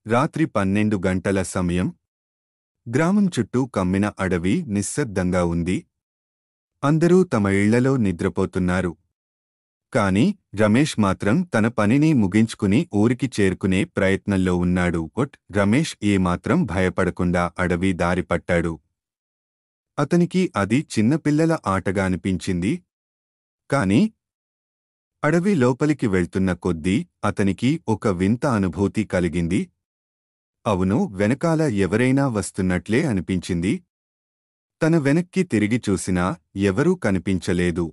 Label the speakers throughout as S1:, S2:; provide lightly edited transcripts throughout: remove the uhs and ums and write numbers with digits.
S1: రాత్రి 12 గంటల సమయం. గ్రామం చుట్టూ కమ్మిన అడవి నిశ్శబ్దంగా ఉంది. అందరూ తమ ఇళ్లలో నిద్రపోతున్నారు. కాని రమేష్ మాత్రం తన పనిని ముగించుకుని ఊరికి చేరుకునే ప్రయత్నంలో ఉన్నాడు. రమేష్ ఏమాత్రం భయపడకుండా అడవి దారి పట్టాడు. అతనికి అది చిన్నపిల్లల ఆటగా అనిపించింది. కాని అడవి లోపలికి వెళ్తున్న కొద్దీ అతనికి ఒక వింత అనుభూతి కలిగింది. అవును, వెనకాల ఎవరైనా వస్తున్నట్లే అనిపించింది. తన వెనక్కి తిరిగి చూసినా ఎవరూ కనిపించలేదు.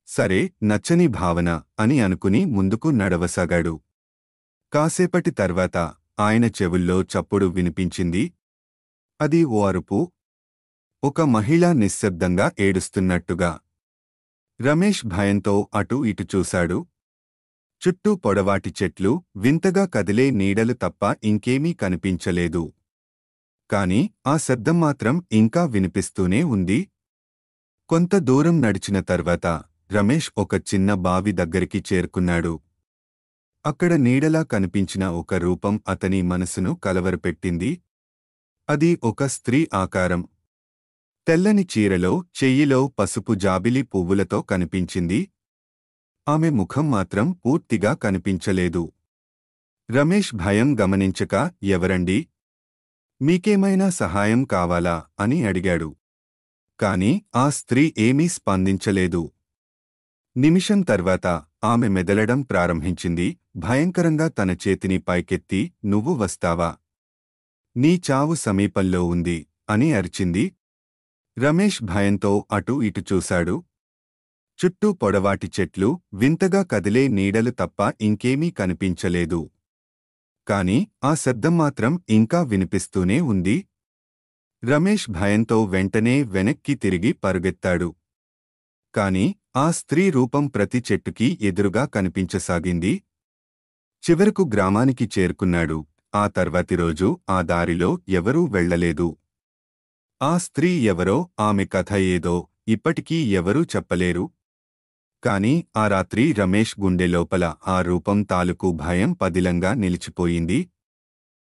S1: సరే, నచ్చని భావన అని అనుకుని ముందుకు నడవసాగాడు. కాసేపటి తర్వాత ఆయన చెవుల్లో చప్పుడు వినిపించింది. అది ఓ అరుపు. ఒక మహిళ నిశ్శబ్దంగా ఏడుస్తున్నట్టుగా. రమేష్ భయంతో అటు ఇటు చూశాడు. చుట్టూ పొడవాటి చెట్లు, వింతగా కదిలే నీడలు తప్ప ఇంకేమీ కనిపించలేదు. కాని ఆ శబ్దం మాత్రం ఇంకా వినిపిస్తూనే ఉంది. కొంత దూరం నడిచిన తర్వాత రమేష్ ఒక చిన్న బావి దగ్గరికి చేరుకున్నాడు. అక్కడ నీడలా కనిపించిన ఒక రూపం అతని మనసును కలవరపెట్టింది. అది ఒక స్త్రీ ఆకారం. తెల్లని చీరలో, చెయ్యిలో పసుపు జాబిలి పువ్వులతో కనిపించింది. ఆమె ముఖం మాత్రం పూర్తిగా కనిపించలేదు. రమేష్ భయం గమనించక, ఎవరండి? మీకేమైనా సహాయం కావాలా అని అడిగాడు. కాని ఆ స్త్రీ ఏమీ స్పందించలేదు. నిమిషం తర్వాత ఆమె మెదలడం ప్రారంభించింది. భయంకరంగా తన చేతిని పైకెత్తి, నువ్వు వస్తావా? నీ చావు సమీపంలో ఉంది అని అరిచింది. రమేష్ భయంతో అటు ఇటు చూశాడు. చుట్టూ పొడవాటి చెట్లు, వింతగా కదిలే నీడలు తప్ప ఇంకేమీ కనిపించలేదు. కాని ఆ శబ్దం మాత్రం ఇంకా వినిపిస్తూనే ఉంది. రమేష్ భయంతో వెంటనే వెనక్కి తిరిగి పరుగెత్తాడు. కాని ఆ స్త్రీ రూపం ప్రతి చెట్టుకి ఎదురుగా కనిపించసాగింది. చివరకు గ్రామానికి చేరుకున్నాడు. ఆ తర్వాతి రోజు ఆ దారిలో ఎవరూ వెళ్లలేదు. ఆ స్త్రీ ఎవరో, ఆమె కథ ఏదో ఇప్పటికీ ఎవరూ చెప్పలేరు. కాని ఆ రాత్రి రమేష్ గుండె లోపల ఆ రూపం తాలూకు భయం పదిలంగా నిలిచిపోయింది.